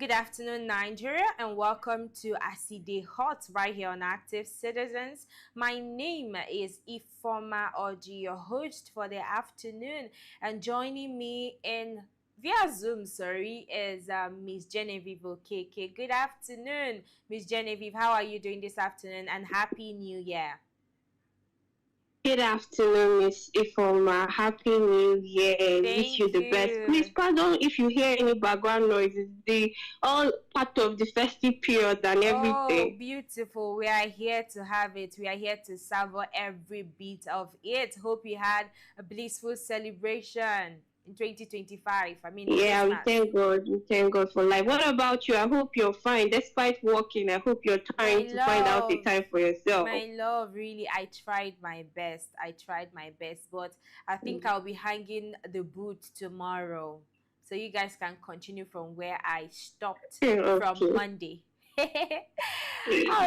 Good afternoon, Nigeria, and welcome to Aside Hot right here on Active Citizens. My name is Ifoma Oji, your host for the afternoon, and joining me in via Zoom, is Miss Genevieve Okeke. Good afternoon, Miss Genevieve. How are you doing this afternoon? And Happy New Year. Good afternoon, Miss Ifoma. Happy New Year. Wish you the best. Please pardon if you hear any background noises. They all part of the festive period and everything. Oh, beautiful. We are here to have it. We are here to savor every bit of it. Hope you had a blissful celebration in 2025. Yeah, we Christmas. thank God. We thank God for life. What about you? I hope you're fine. Despite working, I hope you're trying to find out a time for yourself. My love, really, I tried my best. But I think I'll be hanging the boot tomorrow. So you guys can continue from where I stopped from Monday. All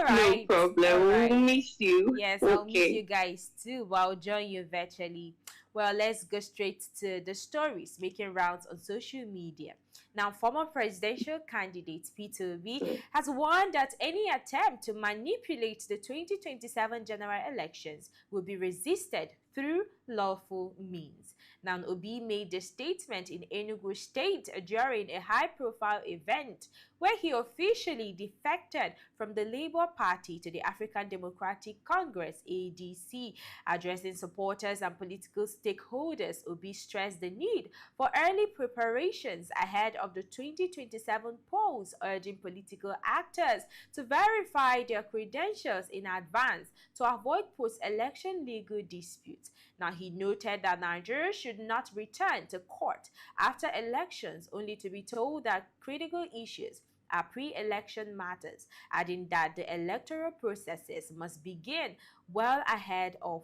right. No problem. All right. We'll miss you. Yes, I'll miss you guys too, but I'll join you virtually. Well, let's go straight to the stories making rounds on social media. Now, former presidential candidate Peter Obi has warned that any attempt to manipulate the 2027 general elections will be resisted through lawful means. Now, Obi made the statement in Enugu State during a high-profile event where he officially defected from the Labour Party to the African Democratic Congress, ADC. Addressing supporters and political stakeholders, Obi stressed the need for early preparations ahead of the 2027 polls, urging political actors to verify their credentials in advance to avoid post-election legal disputes. Now, he noted that Nigeria should not return to court after elections only to be told that critical issues are pre-election matters, adding that the electoral processes must begin well ahead of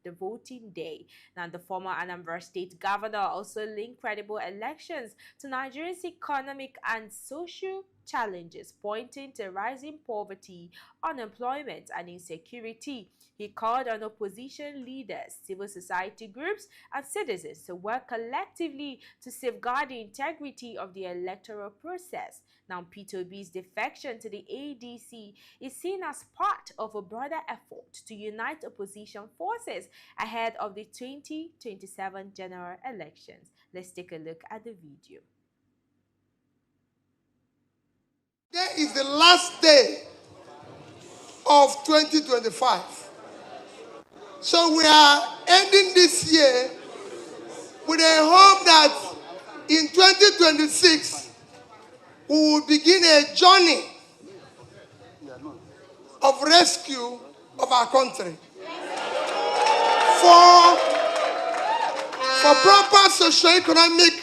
the voting day. Now, the former Anambra State governor also linked credible elections to Nigeria's economic and social challenges, pointing to rising poverty, unemployment, and insecurity. He called on opposition leaders, civil society groups, and citizens to work collectively to safeguard the integrity of the electoral process. Now, Peter Obi's defection to the ADC is seen as part of a broader effort to unite opposition forces ahead of the 2027 general elections. Let's take a look at the video. Today is the last day of 2025. So we are ending this year with a hope that in 2026 we will begin a journey of rescue of our country. For proper socio-economic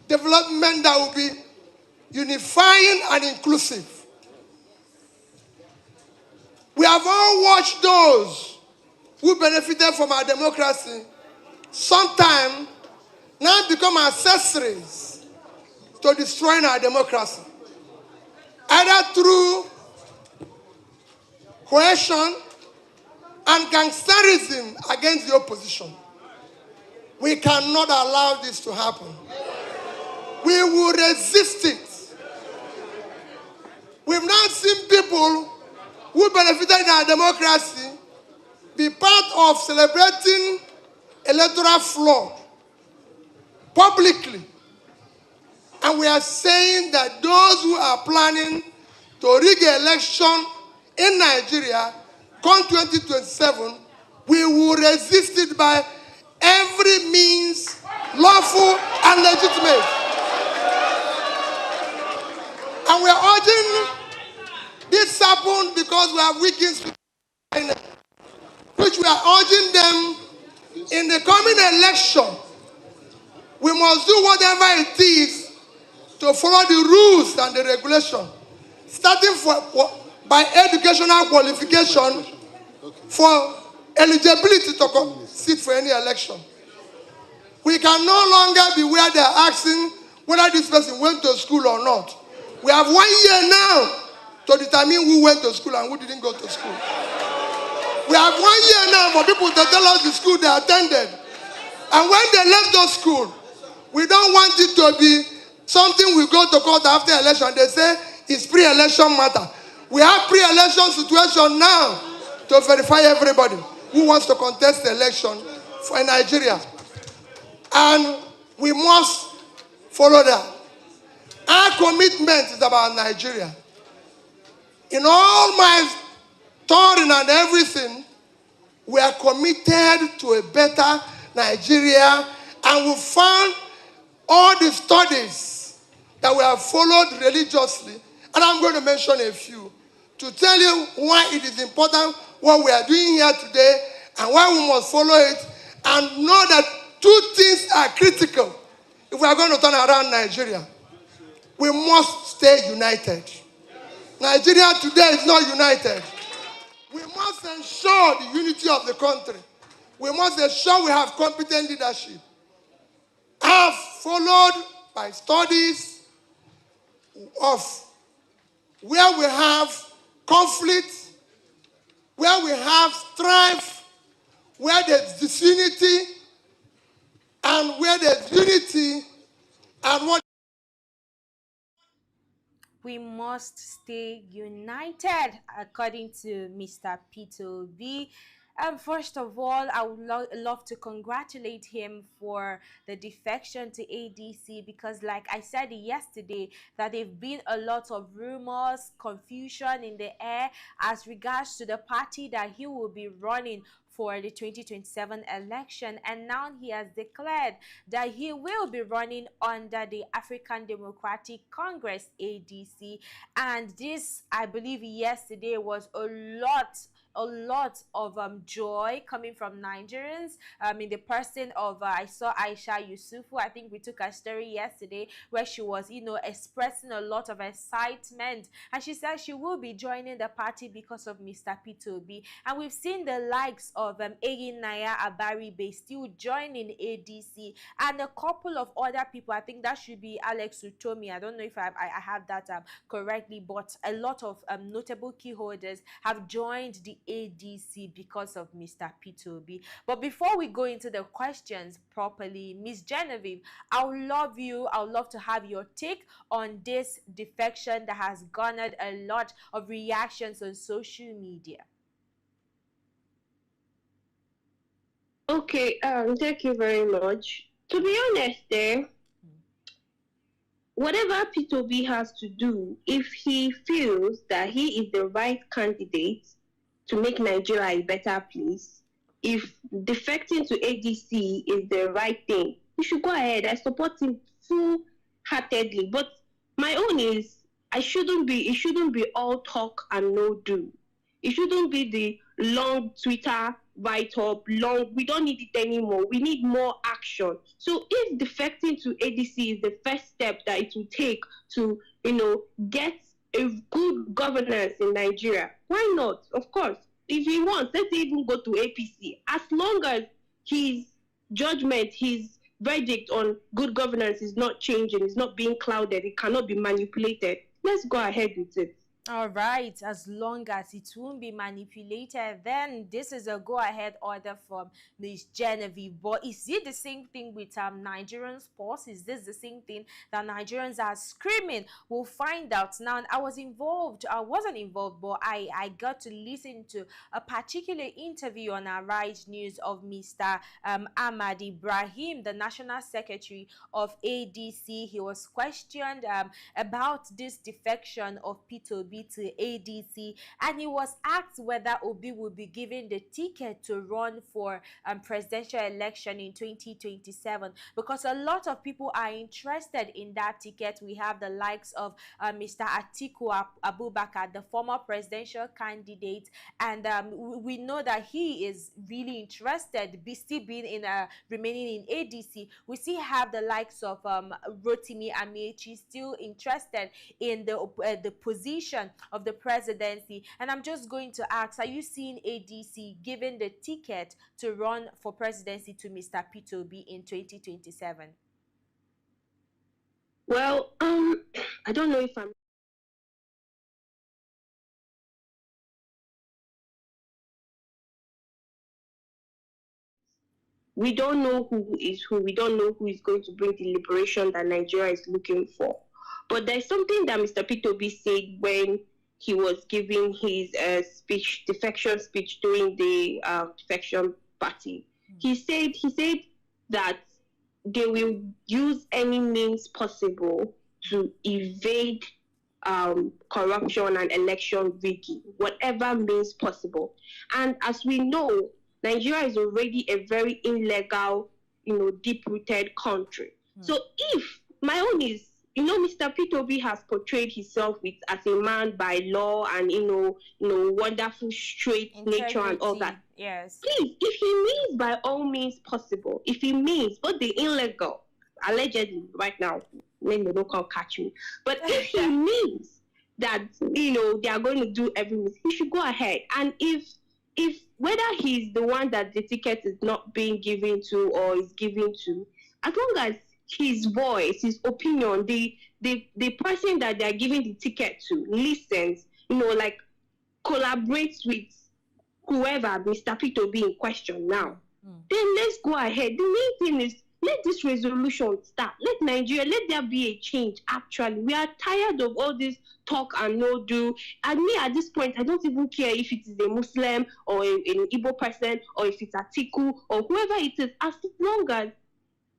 development that will be unifying and inclusive. We have all watched those who benefited from our democracy sometime now become accessories to destroying our democracy, either through coercion and gangsterism against the opposition. We cannot allow this to happen. We will resist it. We've now seen people who benefited in our democracy be part of celebrating electoral fraud publicly. And we are saying that those who are planning to rig an election in Nigeria come 2027, we will resist it by every means lawful and legitimate. And we are urging this happen because we have weakened, which we are urging them in the coming election. We must do whatever it is to follow the rules and the regulation, starting by educational qualification for eligibility to sit for any election. We can no longer be where they are asking whether this person went to school or not. We have 1 year now to determine who went to school and who didn't go to school. We have 1 year now for people to tell us the school they attended. And when they left those schools, we don't want it to be Something will go to court after election. They say it's pre-election matter. We have pre-election situation now to verify everybody who wants to contest the election for Nigeria. And we must follow that. Our commitment is about Nigeria. In all my touring and everything, we are committed to a better Nigeria, and we found all the studies that we have followed religiously, and I'm going to mention a few to tell you why it is important what we are doing here today and why we must follow it, and know that two things are critical if we are going to turn around Nigeria. We must stay united. Nigeria today is not united. We must ensure the unity of the country. We must ensure we have competent leadership. I have followed by studies of where we have conflict, where we have strife, where there's disunity, and where there's unity, and what we must stay united, according to Mr. Peter B. First of all, I would love to congratulate him for the defection to ADC, because like I said yesterday, that there have been a lot of rumors, confusion in the air as regards to the party that he will be running for the 2027 election, and now he has declared that he will be running under the African Democratic Congress, ADC. And this, I believe, yesterday was a lot of joy coming from Nigerians, in the person of I saw Aisha Yusufu. I think we took a story yesterday where she was, expressing a lot of excitement, and she said she will be joining the party because of Mr. Peter Obi. And we've seen the likes of Egin Naya Abaribe still joining ADC, and a couple of other people. I think that should be Alex Utomi. I don't know if I have that correctly, but a lot of notable key holders have joined the ADC because of Mr. Peter Obi. But before we go into the questions properly, Miss Genevieve, I would love to have your take on this defection that has garnered a lot of reactions on social media. Okay, thank you very much. To be honest, whatever P2B has to do, if he feels that he is the right candidate to make Nigeria a better place, if defecting to ADC is the right thing, he should go ahead. I support him full-heartedly. But my own is, it shouldn't be all talk and no do. It shouldn't be the long Twitter write-up, we don't need it anymore. We need more action. So if defecting to ADC is the first step that it will take to, get a good governance in Nigeria, why not? Of course, if he wants, let's even go to APC. As long as his judgment, his verdict on good governance is not changing, it's not being clouded, it cannot be manipulated, let's go ahead with it. All right, as long as it won't be manipulated, then this is a go-ahead order from Ms. Genevieve. But is it the same thing with Nigerian sports? Is this the same thing that Nigerians are screaming? We'll find out now. I wasn't involved, but I got to listen to a particular interview on our Rise News of Mr. Ahmad Ibrahim, the National Secretary of ADC. He was questioned about this defection of Peter Obi to ADC, and he was asked whether Obi would be given the ticket to run for presidential election in 2027, because a lot of people are interested in that ticket. We have the likes of Mr. Atiku Abubakar, the former presidential candidate, and we know that he is really interested, still being remaining in ADC. We still have the likes of Rotimi Amechi still interested in the position of the presidency. And I'm just going to ask, are you seeing ADC giving the ticket to run for presidency to Mr. Peter Obi in 2027? Well, I don't know if I'm We don't know who is who. We don't know who is going to bring the liberation that Nigeria is looking for. But there's something that Mr. P2B said when he was giving his defection speech during the defection party. He said that they will use any means possible to evade corruption and election rigging, whatever means possible. And as we know, Nigeria is already a very illegal, deep-rooted country. So if my own is, Mr. P2B has portrayed himself as a man by law and, wonderful, straight nature and all that. Yes. Please, if he means by all means possible, if he means both the illegal, allegedly right now, then they don't come catch me. But if he means that, they are going to do everything, he should go ahead. And if whether he's the one that the ticket is not being given to or is given to, as long as his voice, his opinion, the person that they're giving the ticket to listens, collaborates with whoever Mr. P2B in question now, then let's go ahead. The main thing is, let this resolution start. Let Nigeria, let there be a change, actually. We are tired of all this talk and no do. And me, at this point, I don't even care if it is a Muslim or an Igbo person or if it's Atiku or whoever it is, as long as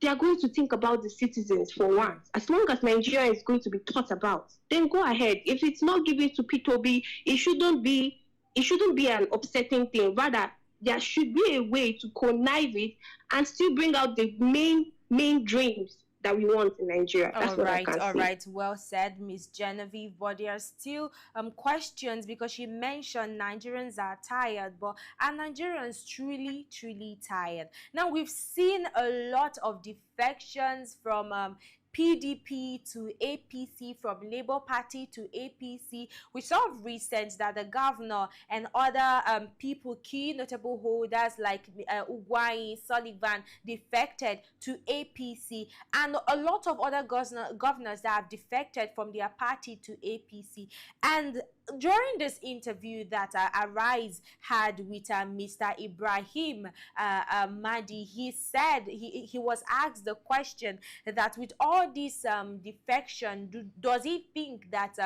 they are going to think about the citizens for once. As long as Nigeria is going to be thought about, then go ahead. If it's not given to P2B, it shouldn't be an upsetting thing. Rather, there should be a way to connive it and still bring out the main dreams that we want in Nigeria. That's what I can say. All right. Well said, Miss Genevieve. But there are still questions, because she mentioned Nigerians are tired, but are Nigerians truly, truly tired? Now, we've seen a lot of defections from PDP to APC, from Labour Party to APC. We saw recent that the governor and other people, key notable holders like Ugwai, Sullivan, defected to APC, and a lot of other governors that have defected from their party to APC. And during this interview that Arise had with Mr. Ibrahim Mahdi, he said, he was asked the question that with all this defection, does he think that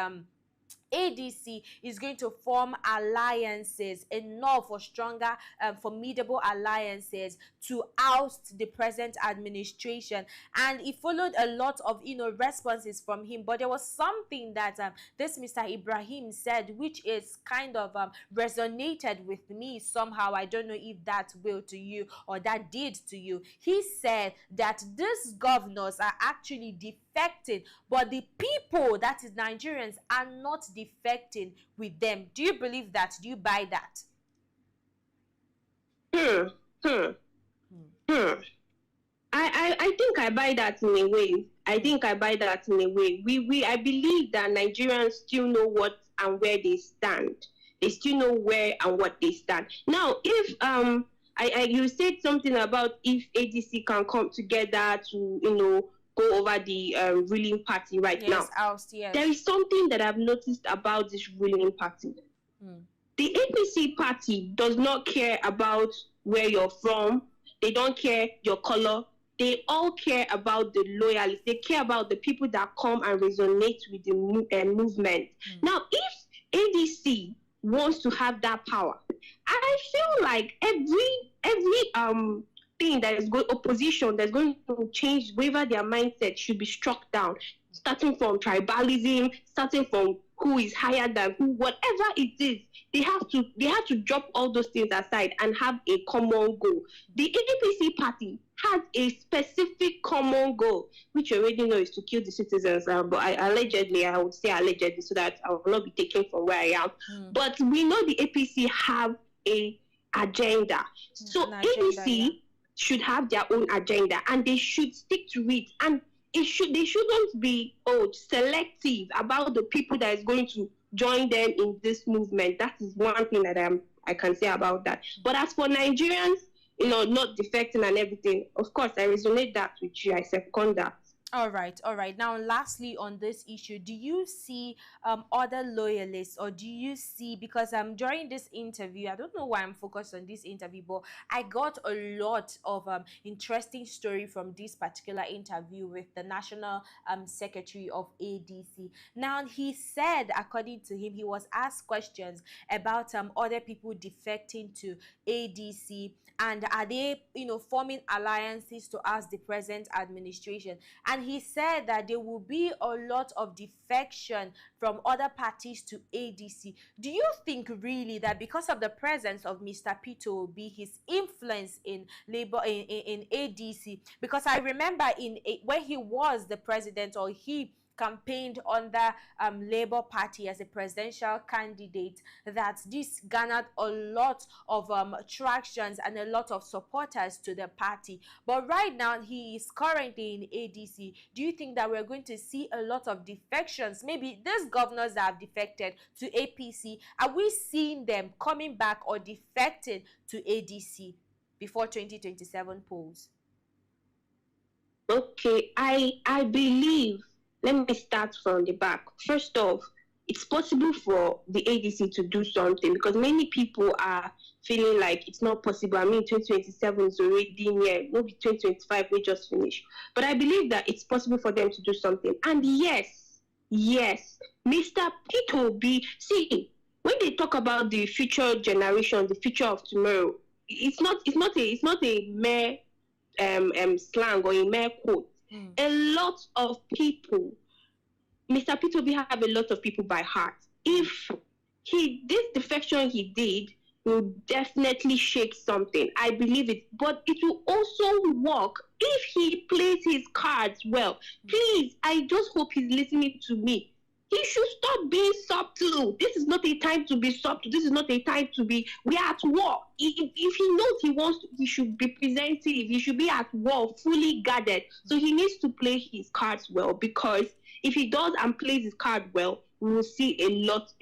ADC is going to form alliances, enough or stronger, formidable alliances to oust the present administration? And he followed a lot of responses from him, but there was something that this Mr. Ibrahim said, which is kind of resonated with me somehow. I don't know if that will to you or that did to you. He said that these governors are actually defecting, but the people, that is Nigerians, are not defecting with them. Do you believe that? Do you buy that? I think I buy that in a way. I believe that Nigerians still know what and where they stand. They still know where and what they stand. Now, if you said something about if ADC can come together to go over the ruling party right now. Yes. There is something that I've noticed about this ruling party. The APC party does not care about where you're from. They don't care your color. They all care about the loyalists. They care about the people that come and resonate with the movement. Now, if ADC wants to have that power, I feel like every thing that is going opposition that's going to change whether their mindset should be struck down, starting from tribalism, starting from who is higher than who, whatever it is. They have to drop all those things aside and have a common goal. The APC party has a specific common goal, which you already know is to kill the citizens. But I would say allegedly, so that I will not be taken from where I am. But we know the APC have a agenda. So APC should have their own agenda, and they should stick to it. And they shouldn't be selective about the people that is going to join them in this movement. That is one thing that I can say about that. But as for Nigerians, not defecting and everything, of course I resonate that with you. I second that. All right, all right. Now, lastly, on this issue, do you see other loyalists, or do you see, because during this interview, I don't know why I'm focused on this interview, but I got a lot of interesting story from this particular interview with the National Secretary of ADC. Now, he said, according to him, he was asked questions about other people defecting to ADC, and are they, forming alliances to ask the present administration. And he said that there will be a lot of defection from other parties to ADC. Do you think really that because of the presence of Mr. Peter Obi, his influence in labor in ADC, because I remember when he was the president, or he campaigned on the Labour Party as a presidential candidate, that this garnered a lot of tractions and a lot of supporters to the party. But right now, he is currently in ADC. Do you think that we're going to see a lot of defections? Maybe these governors that have defected to APC, are we seeing them coming back or defecting to ADC before 2027 polls? Okay, I believe, let me start from the back. First off, it's possible for the ADC to do something, because many people are feeling like it's not possible. I mean, 2027 is already near, maybe 2025 we just finished. But I believe that it's possible for them to do something. And yes, Mr. Peter Obi, see, when they talk about the future generation, the future of tomorrow, it's not a mere slang or a mere quote. A lot of people, Mr. Peter Obi have a lot of people by heart. If this defection he did will definitely shake something, I believe it. But it will also work if he plays his cards well. Please, I just hope he's listening to me. He should stop being subtle. This is not a time to be subtle. This is not a time to be, we are at war. If he knows he should be presentive. He should be at war, fully guarded. So he needs to play his cards well, because if he does and plays his card well, we will see a lot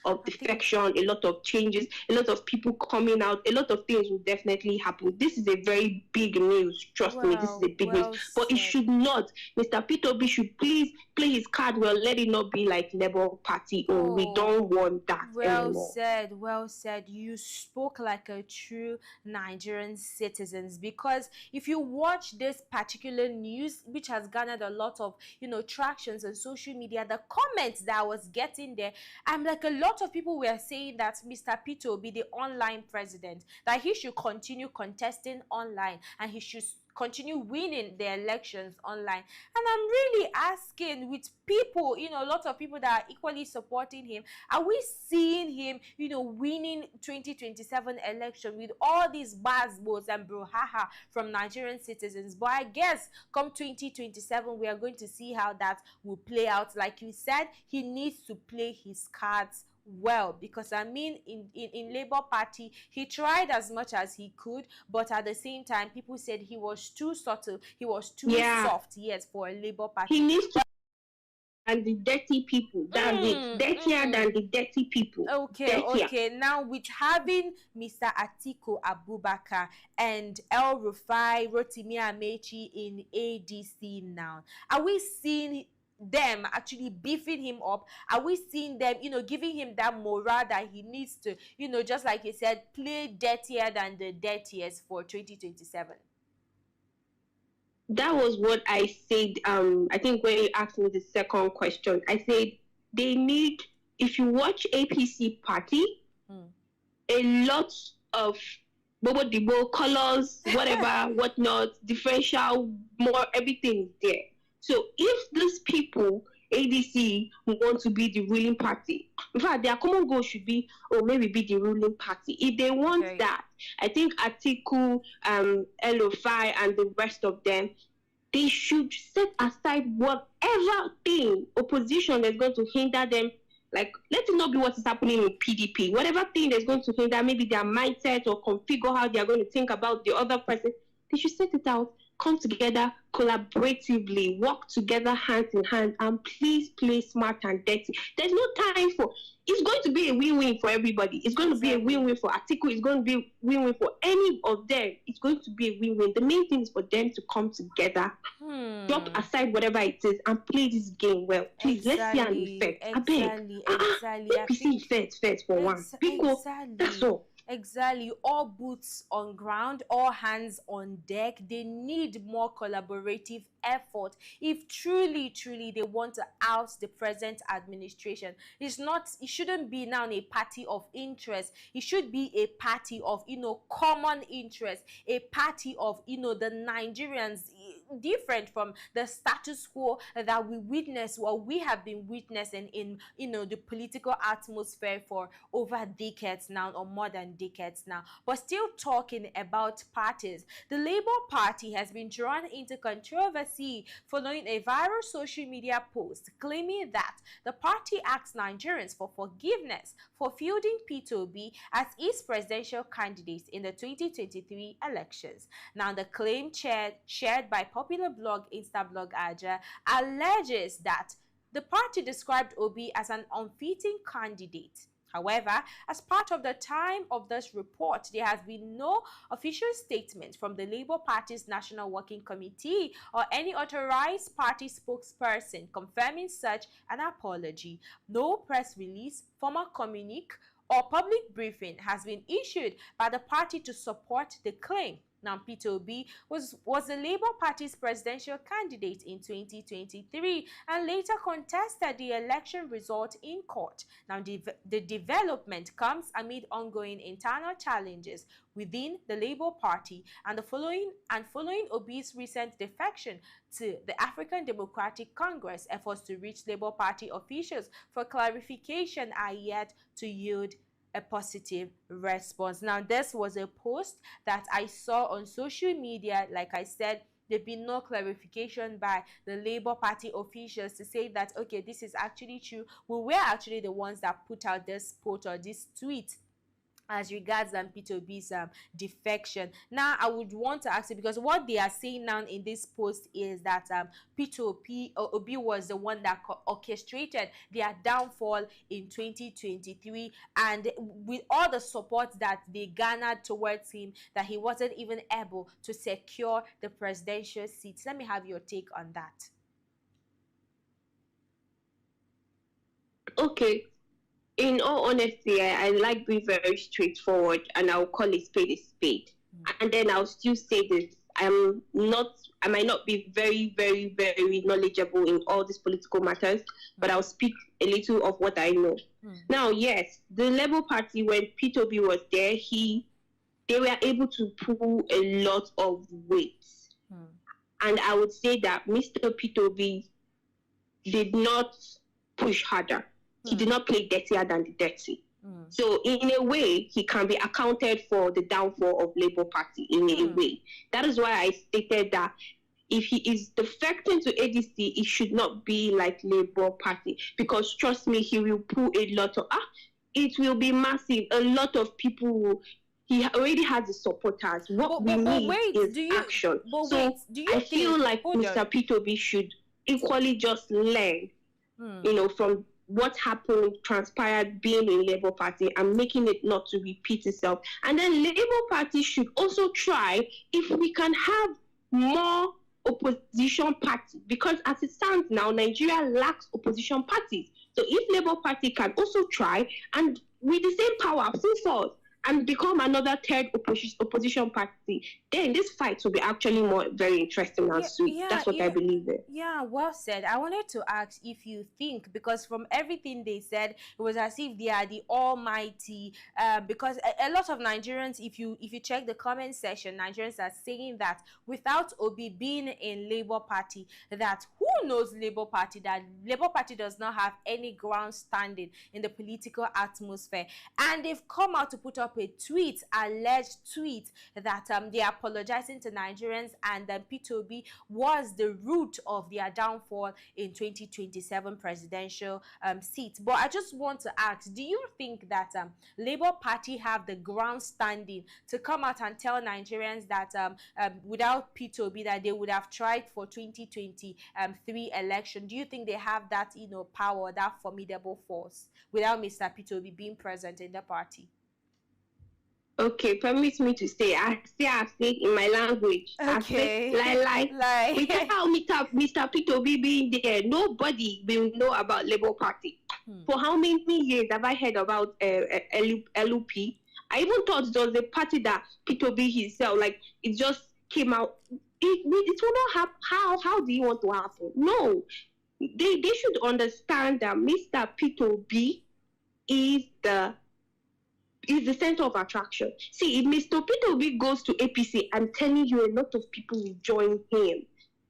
of defection, a lot of changes, a lot of people coming out, a lot of things will definitely happen. This is a very big news. Trust me, this is a big news. But it should not. Mr. Peter Obi should please play his card well. Let it not be like Labour Party. We don't want that anymore. Well said. You spoke like a true Nigerian citizen, because if you watch this particular news, which has garnered a lot of tractions on social media, the comments that I was getting there, I'm like, a lot of people were saying that Mr. Peter will be the online president, that he should continue contesting online, and he should continue winning the elections online. And I'm really asking, with people, a lot of people that are equally supporting him, are we seeing him, winning 2027 election with all these buzzwords and brouhaha from Nigerian citizens? But I guess come 2027, we are going to see how that will play out. Like you said, he needs to play his cards well, because I mean, in Labour Party, he tried as much as he could, but at the same time, people said he was too subtle, he was too soft, yes, for a Labour Party. He needs to, and the dirty people, that's it, dirtier than the dirty people. Okay, now with having Mr. Atiku Abubakar and El Rufai, Rotimi Amechi in ADC now, are we seeing them actually beefing him up? Are we seeing them, giving him that morale that he needs to, just like you said, play dirtier than the dirtiest for 2027? That was what I said. I think when you asked me the second question, I said they need, if you watch APC party, a lot of bobo dibo colors, whatever, whatnot, differential, more, everything is there. So if these people, ADC, want to be the ruling party, in fact, their common goal should be, or maybe be the ruling party. If they want that, I think Atiku, El-Rufai, and the rest of them, they should set aside whatever thing, opposition that's going to hinder them. Like, let it not be what is happening in PDP. Whatever thing that's going to hinder maybe their mindset or configure how they are going to think about the other person, they should set it out come together collaboratively, work together hand in hand, and please play smart and dirty. There's no time for, it's going to be a win-win for everybody. It's going to be a win-win for Atiku. It's going to be a win-win for any of them. It's going to be a win-win. The main thing is for them to come together, drop aside whatever it is, and play this game well. Please, let's see an effect. I beg. Let me see first for once. Because that's all. Exactly. All boots on ground, all hands on deck. They need more collaborative effort if truly they want to oust the present administration. It shouldn't be now a party of interest. It should be a party of, common interest, a party of, the Nigerians, different from the status quo that we witness, or we have been witnessing in, the political atmosphere for over decades now, or more than decades now. But still talking about parties, the Labour Party has been drawn into controversy following a viral social media post claiming that the party asks Nigerians for forgiveness for fielding P2B as its presidential candidate in the 2023 elections. Now, the claim shared by popular blog Instablog Aja alleges that the party described Obi as an unfitting candidate. However, as part of the time of this report, there has been no official statement from the Labour Party's National Working Committee or any authorized party spokesperson confirming such an apology. No press release, formal communique, or public briefing has been issued by the party to support the claim. Now, Peter Obi was the Labour Party's presidential candidate in 2023 and later contested the election result in court. Now, the development comes amid ongoing internal challenges within the Labour Party and following Obi's recent defection to the African Democratic Congress. Efforts to reach Labour Party officials for clarification are yet to yield a positive response. Now, this was a post that I saw on social media. Like I said, there's been no clarification by the Labour Party officials to say that, okay, this is actually true. We were actually the ones that put out this post or this tweet as regards P2B's defection. Now, I would want to ask you, because what they are saying now in this post is that Obi was the one that orchestrated their downfall in 2023, and with all the support that they garnered towards him, that he wasn't even able to secure the presidential seats. Let me have your take on that. Okay. In all honesty, I like being very straightforward, and I'll call a spade a spade. And then I'll still say this: I might not be very, very, very knowledgeable in all these political matters, but I'll speak a little of what I know. Now, yes, the Labour Party, when P2B was there, they were able to pull a lot of weight. And I would say that Mr. P2B did not push harder. He did not play dirtier than the dirty. So in a way, he can be accounted for the downfall of Labour Party in a way. That is why I stated that if he is defecting to ADC, it should not be like Labour Party, because trust me, he will pull a lot of, it will be massive. A lot of people he already has the supporters. What we need is action. I feel like Mr. P2B should equally just learn, from what happened, transpired being in Labour Party, and making it not to repeat itself. And then Labour Party should also try if we can have more opposition parties, because as it stands now, Nigeria lacks opposition parties. So if Labour Party can also try, and with the same power, full force, and become another third opposition party, then this fight will be actually very interesting and sweet. That's what I believe in. Yeah, well said. I wanted to ask if you think, because from everything they said, it was as if they are the almighty, because a lot of Nigerians, if you check the comment section, Nigerians are saying that without Obi being in Labour Party, that who who knows Labour Party, that Labour Party does not have any ground standing in the political atmosphere. And they've come out to put up a tweet, alleged tweet, that they are apologizing to Nigerians, and P2B was the root of their downfall in 2027 presidential seat. But I just want to ask, do you think that Labour Party have the ground standing to come out and tell Nigerians that without P2B that they would have tried for 2023 election? Do you think they have that, you know, power, that formidable force, without Mr. P2B being present in the party? Okay, permit me to say, I say in my language. Okay. I say, without Mr. P2B being there, nobody will know about Labour Party. For how many years have I heard about LUP? I even thought it was a party that P2B himself, like, it just came out. It will not happen. How do you want to happen? No. They should understand that Mr. P2B is the center of attraction. See, if Mr. P2B goes to APC, I'm telling you, a lot of people will join him.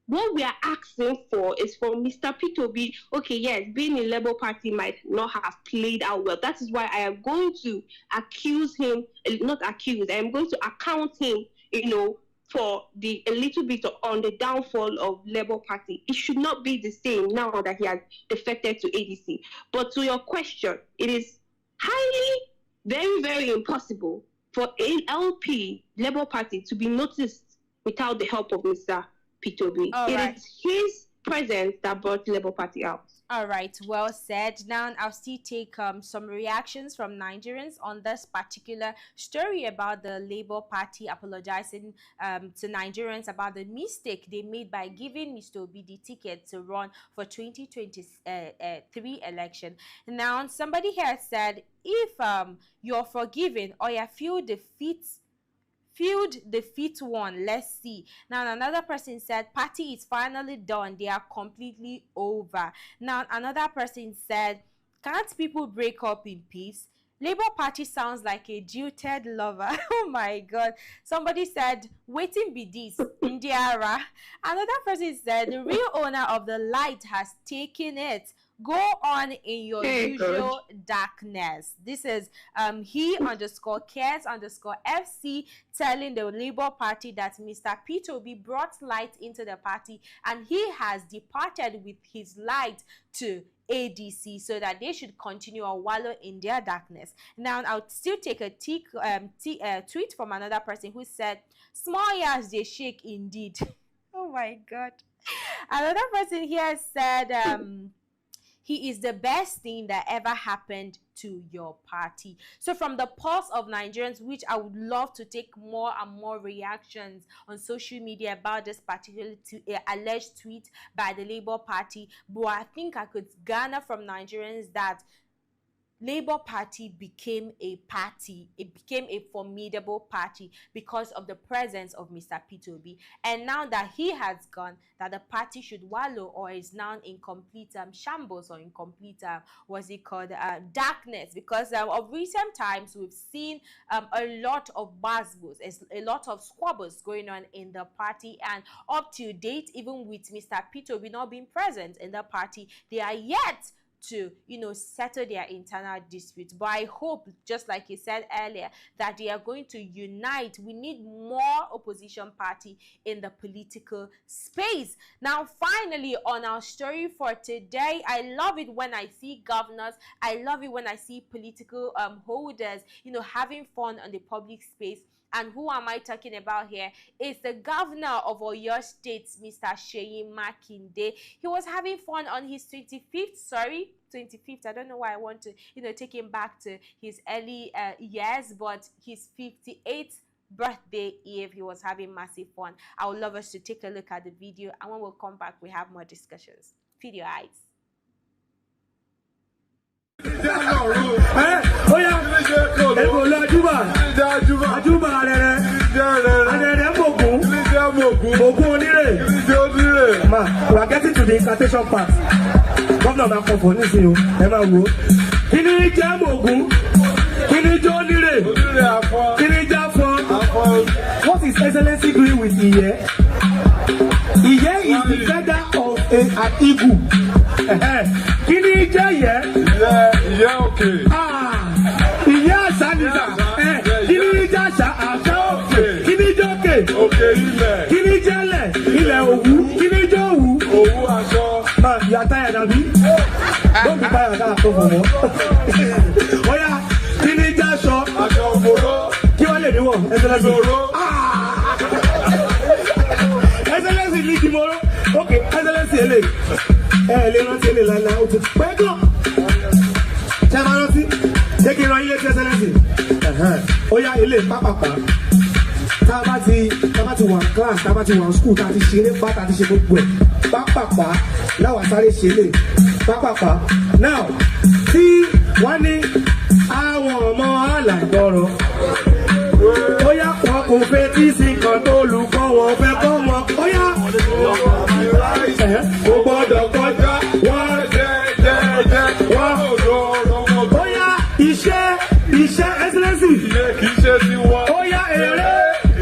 What we are asking for is for Mr. P2B, okay, yes, being in Labour Party might not have played out well. That is why I am going to accuse him, not accuse, I am going to account him, you know, for a little bit on the downfall of Labour Party. It should not be the same now that he has defected to ADC. But to your question, it is highly, very, very impossible for LP, Labour Party, to be noticed without the help of Mr. P2B. It is his presence that brought Labour Party out. All right, well said. Now I'll still take some reactions from Nigerians on this particular story about the Labour Party apologizing to Nigerians about the mistake they made by giving Mr. Obi the ticket to run for 2023 election. Now somebody here said, if you're forgiven or you feel defeat one, let's see. Now another person said, party is finally done, they are completely over. Now another person said, can't people break up in peace? Labour Party sounds like a jilted lover. Oh my God. Somebody said, waiting be this, Indiara. Another person said, the real owner of the light has taken it. Go on in your usual darkness. This is he_cares_FC telling the Labour Party that Mr. P2B brought light into the party and he has departed with his light to ADC so that they should continue or wallow in their darkness. Now I'll still take a tweet from another person who said, small ears they shake indeed. Oh my God. Another person here said, he is the best thing that ever happened to your party. So from the pulse of Nigerians, which I would love to take more and more reactions on social media about this particular alleged tweet by the Labour Party, but I think I could garner from Nigerians that Labour Party became a party. It became a formidable party because of the presence of Mr. P2B. And now that he has gone, that the party should wallow or is now in complete shambles or in complete, darkness. Because of recent times, we've seen a lot of buzzwords, a lot of squabbles going on in the party. And up to date, even with Mr. P2B not being present in the party, they are yet to, you know, settle their internal disputes. But I hope, just like you said earlier, that they are going to unite. We need more opposition party in the political space. Now, finally, on our story for today, I love it when I see governors, I love it when I see political holders, you know, having fun on the public space. And who am I talking about here? It's the governor of Oyo State, Mr. Seyi Makinde. He was having fun on his 25th. I don't know why I want to, you know, take him back to his early years, but his 58th birthday eve, he was having massive fun. I would love us to take a look at the video, and when we'll come back, we have more discussions. Feed your eyes. We are getting to the incantation part. Governor na for this you. Emma wo. Kini jam ogun. Kini jo nire. Kini jam for. What is Excellency doing with Iye? Iye is the feather of Igu. Kini jẹ́ yẹ? Ìyẹ́ òkè. Ìyẹ́ àṣà nìyà. Kini jẹ́ àṣà òkè. Kini jẹ́ òkè. Òkè ilẹ̀. Kini jẹ́ ilẹ̀. Ilẹ̀ òwú. Kini jẹ́ òwú. Òwú aṣọ. Ìyá táyà dàbí. Don't be tired of that for more. Oh yeah, kini jẹ́ aṣọ. Aṣọ òbòrò. Kí wọ́n lè ní wọ̀? Excellency. Òbòrò. Excellency ní kìmọ̀rọ̀. Ok, Excellency èlé. Lè rántí èlé lánàá. O ti pẹ́ gan. Ṣé máa rántí? Ṣé kí n ran ilé tí Excellency? Ó yá ilé pápápá. Tá a bá ti wà class, tá a bá ti wà school, tá a ti ṣeré bá, tá a ti ṣe gbogbo ẹ̀. Pápápá láwa sáré ṣe lè. Pápápá. Now, tí wọ́n ní àwọn ọmọ alágbọ̀rọ̀. Ó yá wọn kò fẹ́ tí sí kan tó olùkọ́ wọn fẹ́ kọ́ wọn. Ó yá kò gbọ́dọ̀ kọjá wọ́n wọ́n. Ó yá iṣẹ́ Excellency. Ilé kìí ṣe ti wọ́n. Ó yá èrè.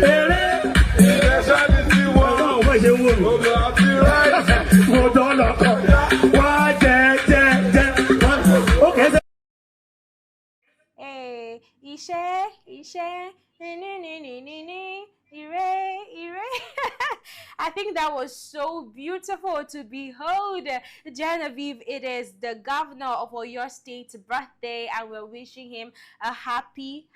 Ilé ṣáàdì ti wọ́n. Ọlọ́run fẹ́ ṣe wọ́n. Odò àti ráìsì. Mo dán lọ́kọ̀. Wá jẹ́. Okay. Iṣẹ́, ire. I think that was so beautiful to behold. Genevieve, it is the governor of Oyo State's birthday, and we're wishing him a happy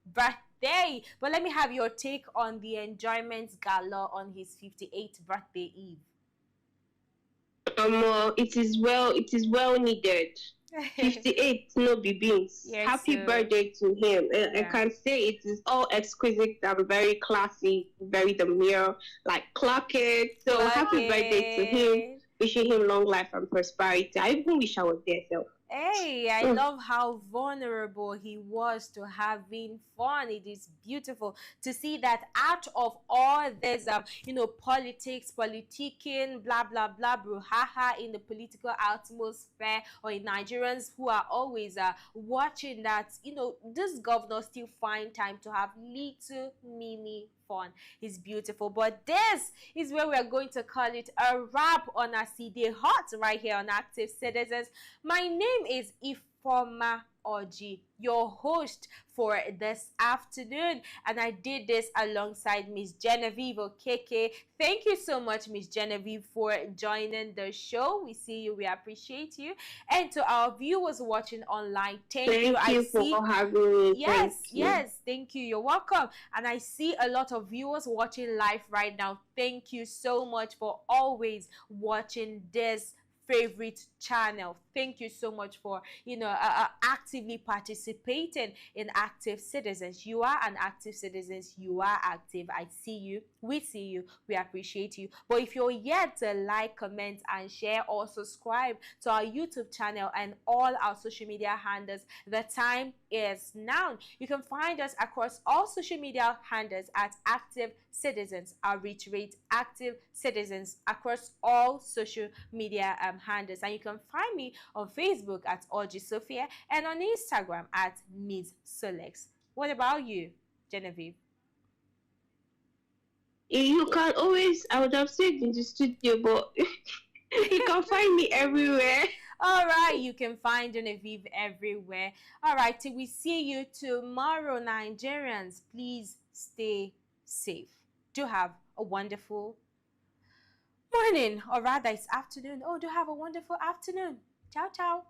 birthday. But let me have your take on the enjoyment gala on his 58th birthday eve. It is well needed. 58, no be beans. Yes, happy birthday to him. I can say it is all exquisite and very classy, very demure, like clock it. So happy birthday to him. Wishing him long life and prosperity. I even wish I was there, so. Hey, I love how vulnerable he was to having fun. It is beautiful to see that out of all this, politics, politicking, blah, blah, blah, brouhaha in the political atmosphere, or in Nigerians who are always watching that, this governor still find time to have little mini fun. It's beautiful. But this is where we are going to call it a wrap on our CD Hot right here on Active Citizens. My name is Ifoma Oji, your host for this afternoon, and I did this alongside Miss Genevieve Okeke. Thank you so much, Miss Genevieve, for joining the show. We see you, we appreciate you. And to our viewers watching online, thank you. Thank you for having me. Yes, thank you. You're welcome. And I see a lot of viewers watching live right now. Thank you so much for always watching this favorite channel. Thank you so much for actively participating in Active Citizens. You are an active citizen. You are active. I see you, we see you, we appreciate you. But if you're yet to like, comment and share, or subscribe to our YouTube channel and all our social media handles, the time is now. You can find us across all social media handles at Active Citizens. Our reach rate Active Citizens across all social media handles. And you can find me on Facebook at Oji Sophia and on Instagram at Ms. Solex. What about you, Genevieve? You can always, I would have said in the studio, but you can find me everywhere. All right, you can find Genevieve everywhere. All right, till we see you tomorrow, Nigerians, please stay safe. Do have a wonderful morning, or rather it's afternoon. Oh, do have a wonderful afternoon. Ciao, ciao.